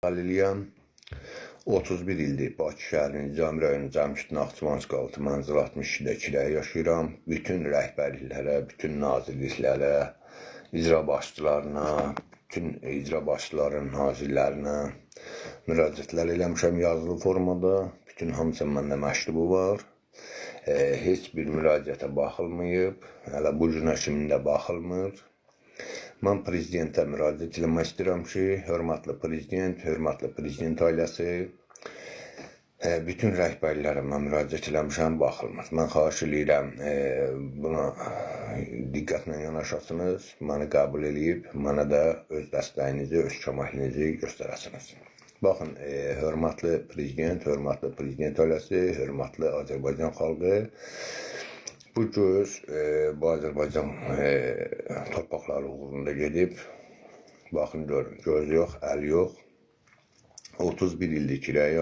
Haliliyəm. 31 ildir Bakı şəhərinin Nizami rayonu Cəmşid Naxçıvanski altı mənzil 62-də kirəyə yaşayıram. Bütün rəhbərliklərə, bütün nazirliklərə, icra başçılarına, bütün icra başçıların nazirlərinə müraciətlər eləmişəm yazılı formada. Bütün hamısının məndə məktubu var. Heç bir müraciətə baxılmayıb. Hələ bu günə kimi də baxılmır. Mən prezidentə müraciət etmək istəyirəm ki, hörmətli prezident ailəsi, bütün rəhbərlərə mən müraciət eləmişəm, baxılmır. Mən xahiş edirəm, buna diqqətlə yanaşasınız, məni qəbul edib, mənə də öz dəstəyinizi, öz köməkliyinizi göstərəsiniz. Baxın, hörmətli prezident ailəsi, hörmətli Azərbaycan xalqı, bu göz bu Azərbaycan torpaqları uğrunda gedib, baxın görün, göz yox, əl yox, 31 ildir kirəyə